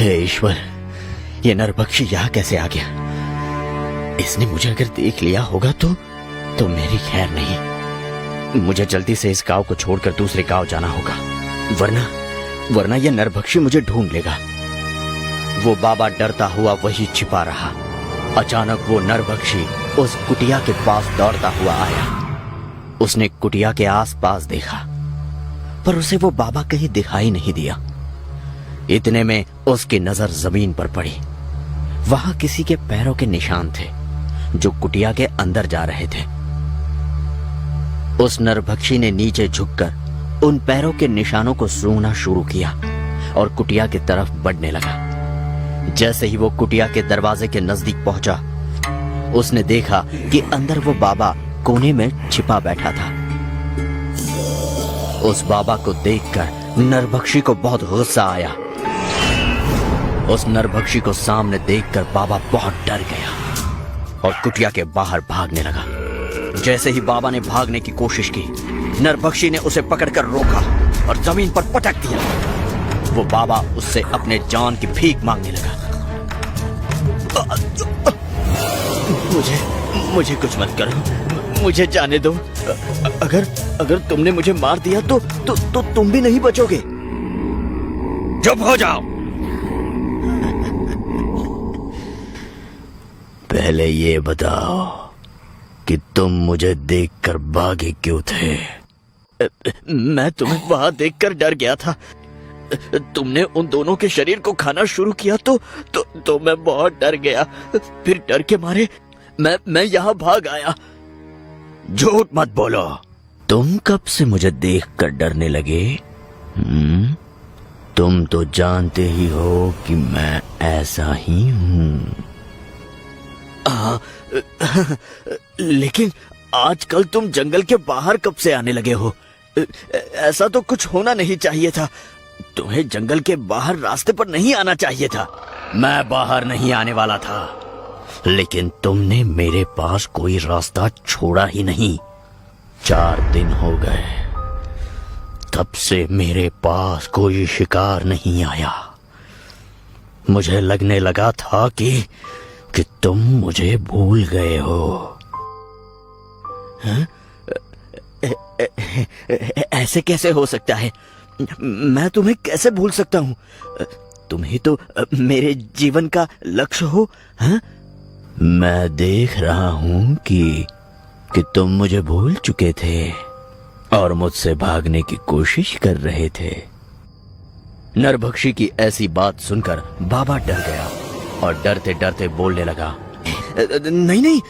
हे ईश्वर, ये नरभक्षी यहाँ कैसे आ गया? इसने मुझे अगर देख लिया होगा तो मेरी खैर नहीं। मुझे जल्दी से इस गांव को छोड़कर दूसरे गांव जाना होगा, वरना ये नरभक्षी मुझे ढूंढ लेगा। वो बाबा डरता हुआ वही छिपा रहा। अचानक वो नरभक्षी उस कुटिया के पास दौड़ता हुआ आया। उसने कुटिया के आसपास देखा, पर उसे वो बाबा कहीं दिखाई नहीं दिया। इतने में उसकी नजर जमीन पर पड़ी। वहां किसी के पैरों के निशान थे जो कुटिया के अंदर जा रहे थे। उस नरभक्षी ने नीचे झुककर उन पैरों के निशानों को सूंघना शुरू किया और कुटिया की तरफ बढ़ने लगा। जैसे ही वो कुटिया के दरवाजे के नजदीक पहुंचा, उसने देखा कि अंदर वो बाबा कोने में छिपा बैठा था। उस बाबा को देखकर नरभक्षी को बहुत गुस्सा आया। उस नरभक्षी को सामने देखकर बाबा बहुत डर गया और कुटिया के बाहर भागने लगा। जैसे ही बाबा ने भागने की कोशिश की, नरभक्षी ने उसे पकड़कर रोका और जमीन पर पटक दिया। वो बाबा उससे अपने जान की भीख मांगने लगा। मुझे कुछ मत करो, मुझे जाने दो। अगर तुमने मुझे मार दिया तो तुम भी नहीं बचोगे। चुप हो जाओ। पहले ये बताओ कि तुम मुझे देखकर भागे क्यों थे? मैं तुम्हें वहां देखकर डर गया था। तुमने उन दोनों के शरीर को खाना शुरू किया तो मैं बहुत डर गया। फिर डर के मारे मैं यहाँ भाग आया। झूठ मत बोलो। तुम कब से मुझे देखकर डरने लगे? तुम तो जानते ही हो कि मैं ऐसा ही हूँ। लेकिन आजकल तुम जंगल के बाहर कब से आने लगे हो? ऐसा तो कुछ होना नहीं चाहिए था। तुम्हें जंगल के बाहर रास्ते पर नहीं आना चाहिए था। मैं बाहर नहीं आने वाला था, लेकिन तुमने मेरे पास कोई रास्ता छोड़ा ही नहीं। 4 दिन हो गए, तब से मेरे पास कोई शिकार नहीं आया। मुझे लगने लगा था कि तुम मुझे भूल गए हो। ऐसे कैसे हो सकता है? मैं तुम्हें कैसे भूल सकता हूँ? तुम ही तो मेरे जीवन का लक्ष्य हो। हाँ? मैं देख रहा हूँ कि तुम मुझे भूल चुके थे और मुझसे भागने की कोशिश कर रहे थे। नरभक्षी की ऐसी बात सुनकर बाबा डर गया और डरते डरते बोलने लगा। नहीं,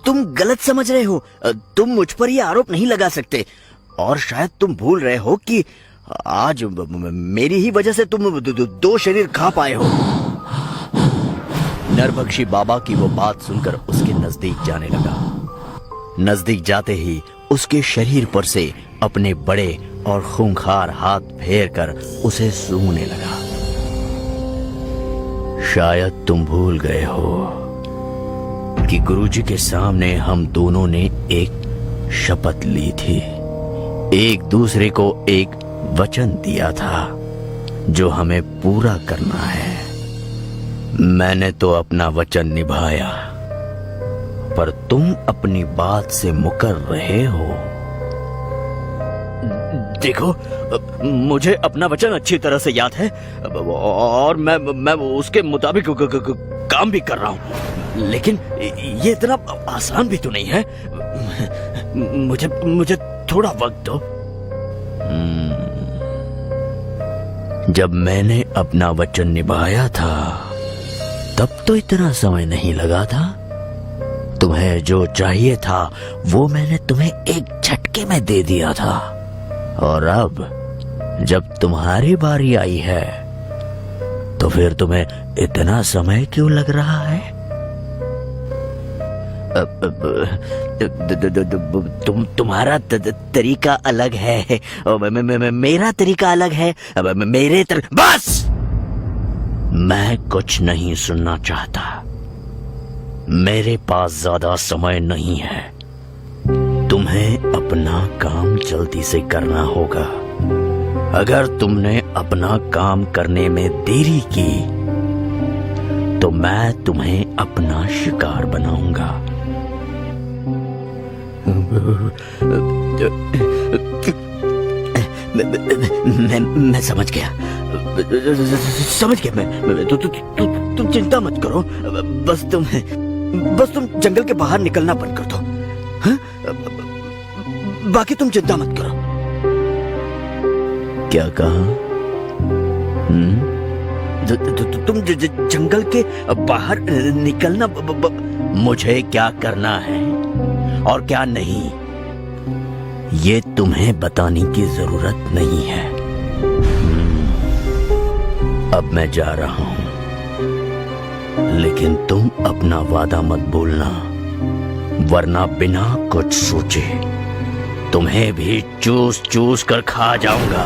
तुम गलत समझ रहे हो। तुम मुझ पर यह आरोप नहीं लगा सकते, और शायद तुम भूल रहे हो कि आज मेरी ही वजह से तुम 2 शरीर खा पाए हो। नरभक्षी बाबा की वो बात सुनकर उसके नजदीक जाने लगा। नजदीक जाते ही उसके शरीर पर से अपने बड़े और खूंखार हाथ फेरकर उसे सूंघने लगा। शायद तुम भूल गए हो कि गुरुजी के सामने हम दोनों ने एक शपथ ली थी, एक दूसरे को एक वचन दिया था जो हमें पूरा करना है। मैंने तो अपना वचन निभाया, पर तुम अपनी बात से मुकर रहे हो। देखो, मुझे अपना वचन अच्छी तरह से याद है और मैं उसके मुताबिक काम भी कर रहा हूँ, लेकिन ये इतना आसान भी तो नहीं है। मुझे थोड़ा वक्त दो। जब मैंने अपना वचन निभाया था तब तो इतना समय नहीं लगा था। तुम्हें जो चाहिए था वो मैंने तुम्हें एक झटके में दे दिया था, और अब जब तुम्हारी बारी आई है तो फिर तुम्हें इतना समय क्यों लग रहा है? तुम्हारा तरीका अलग है, मेरा तरीका अलग है। बस! मैं कुछ नहीं सुनना चाहता। मेरे पास ज्यादा समय नहीं है। तुम्हें अपना काम जल्दी से करना होगा। अगर तुमने अपना काम करने में देरी की तो मैं तुम्हें अपना शिकार बनाऊंगा। मैं समझ गया, समझ गया। मैं तुम चिंता मत करो। बस तुम जंगल के बाहर निकलना बंद कर दो। हाँ? बाकी तुम चिंता मत करो। क्या कहा? तुम जंगल के बाहर निकलना मुझे क्या करना है और क्या नहीं, ये तुम्हें बताने की जरूरत नहीं है। अब मैं जा रहा हूं, लेकिन तुम अपना वादा मत भूलना, वरना बिना कुछ सोचे तुम्हें भी चूस चूस कर खा जाऊंगा।